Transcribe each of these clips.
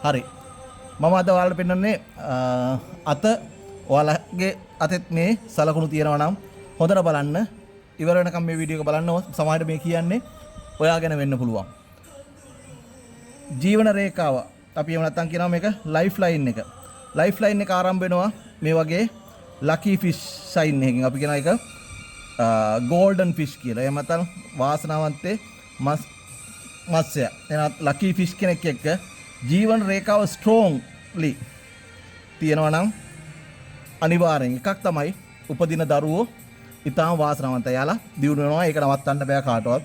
හරි. මම අද ඔයාලට පෙන්නන්නේ අත ඔයාලගේ අතෙත් මේ සලකුණු තියෙනවා නම් හොඳට බලන්න. ඉවර වෙනකම් මේ වීඩියෝ එක බලන්න. සමහරවිට මේ කියන්නේ ඔයා ගැන වෙන්න පුළුවන්. ජීවන රේඛාව අපි එහෙම නැත්නම් කියනවා මේක ලයිෆ් ලයින් එක. ලයිෆ් ලයින් එක ආරම්භ වෙනවා මේ වගේ ලකී ෆිෂ් සයින් එකකින්. අපි කියන එක ගෝල්ඩන් ෆිෂ් කියලා. එහෙම නැත්නම් වාසනාවන්තේ මත්ස්‍ය. එහෙනම් ලකී ෆිෂ් කෙනෙක් එක්ක ජීවන රේඛාව ස්ට්‍රෝන්ලි තියෙනවා නම් අනිවාර්යෙන් එකක් තමයි උපදින දරුවෝ ඉතාම වාසනාවන්තයි. යාලා දියුණු වෙනවා. ඒක නවත්තන්න බෑ කාටවත්.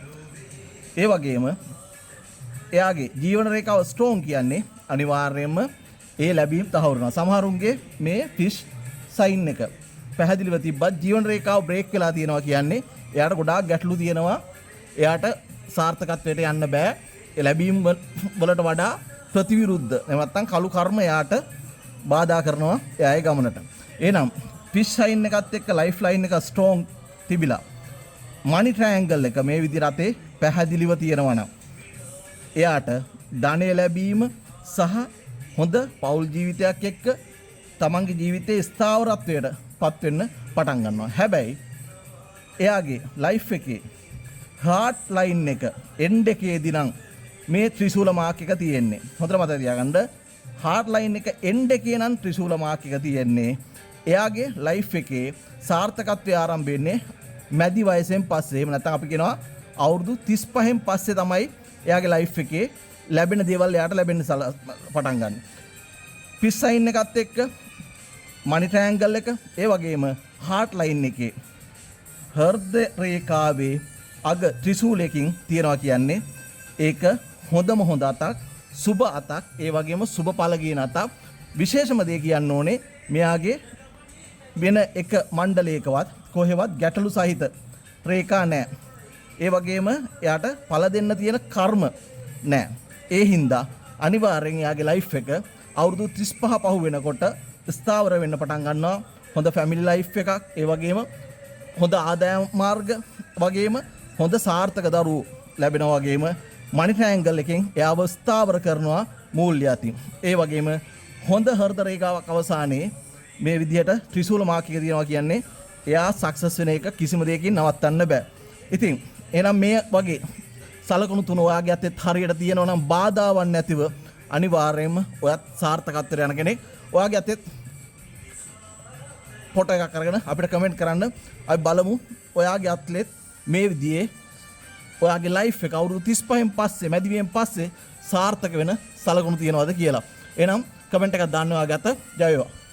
ඒ වගේම එයාගේ ජීවන රේඛාව ස්ට්‍රෝන් කියන්නේ අනිවාර්යයෙන්ම ඒ ලැබීම් තහවුරු වෙනවා. සමහරුන්ගේ මේ ෆිෂ් සයින් එක පැහැදිලිව තිබ්බත් ජීවන රේඛාව බ්‍රේක් වෙලා තියෙනවා කියන්නේ එයාට ගොඩාක් ගැටලු තියෙනවා. එයාට සාර්ථකත්වයට යන්න බෑ. ඒ ලැබීම් වලට වඩා ප්‍රතිවිරුද්ධ නැත්නම් කළු කර්ම එයාට බාධා කරනවා එයාගේ ගමනට. එහෙනම් ෆිෂ් සයින් එකත් එක්ක ලයිෆ් ලයින් එක ස්ට්‍රෝන් තිබිලා මනි ට්‍රයැන්ගල් එක මේ විදිහට අතේ පැහැදිලිව තියෙනවා නම් එයාට ධනෙ ලැබීම සහ හොඳ පෞල් ජීවිතයක් එක්ක තමන්ගේ ජීවිතයේ ස්ථාවරත්වයට පත් වෙන්න පටන් ගන්නවා. හැබැයි එයාගේ ලයිෆ් එකේ හાર્ට් ලයින් එක එන්ඩ් එකේදී නම් මේ ත්‍රිශූල මාක් එක තියෙන්නේ. හොඳට මතක තියාගන්න. හાર્ට් ලයින් එක එන්ඩ් එකේ නම් ත්‍රිශූල මාක් එක තියෙන්නේ. එයාගේ ලයිෆ් එකේ සාර්ථකත්වය ආරම්භ වෙන්නේ මැදි වයසෙන් පස්සේ. එහෙම නැත්නම් අපි කියනවා අවුරුදු 35න් පස්සේ තමයි එයාගේ ලයිෆ් එකේ ලැබෙන දේවල් එයාට ලැබෙන්න පටන් ගන්න. ෆිෂ් සයින් එකත් එක්ක මනි ට්‍රයැන්ගල් එක ඒ වගේම හાર્ට් ලයින් එකේ හෘද රේඛාවේ අග ත්‍රිශූලයකින් තියනවා කියන්නේ ඒක හොඳම හොඳ අතක්, සුබ අතක්, ඒ වගේම සුබ ඵල කියන අතක්. විශේෂම දේ කියන්න ඕනේ මෙයාගේ වෙන එක මණ්ඩලයකවත් කොහෙවත් ගැටලු සහිත රේඛා නැහැ. ඒ වගේම එයාට ඵල දෙන්න තියෙන කර්ම නැහැ. ඒ හින්දා අනිවාර්යෙන් එයාගේ ලයිෆ් එක අවුරුදු 35 පහු වෙනකොට ස්ථාවර වෙන්න පටන් ගන්නවා. හොඳ ෆැමිලි ලයිෆ් එකක්, ඒ වගේම හොඳ ආදායම් මාර්ග, වගේම හොඳ සාර්ථක දරුවෝ ලැබෙනවා. වගේම මනි ට්‍රයැන්ගල් එකෙන් එයාව ස්ථාවර කරනවා මූල්‍ය අතින්. ඒ වගේම හොඳ හෘද රේඛාවක් අවසානයේ මේ විදිහට ත්‍රිශූල මාක් එක තියෙනවා කියන්නේ එයා සක්සස් වෙන එක කිසිම දෙයකින් නවත්තන්න බෑ. ඉතින් එහෙනම් මේ වගේ සලකුණු තුන ඔයාගේ අතේ හරියට තියෙනවා නම් බාධාවක් නැතිව අනිවාර්යයෙන්ම ඔයත් සාර්ථකත්වයට යන කෙනෙක්. ඔයාගේ අතේ ෆොටෝ එකක් අරගෙන අපිට කමෙන්ට් කරන්න. අපි බලමු ඔයාගේ අත්ලෙත් මේ විදිහේ ඔයාගේ ලයිෆ් එක අවුරුදු 35න් පස්සේ මැදිවියෙන් පස්සේ සාර්ථක වෙන සලකුණු තියනවාද කියලා. එහෙනම් කමෙන්ට් එකක් දාන්න ඔයාගේ අත. ජය වේවා.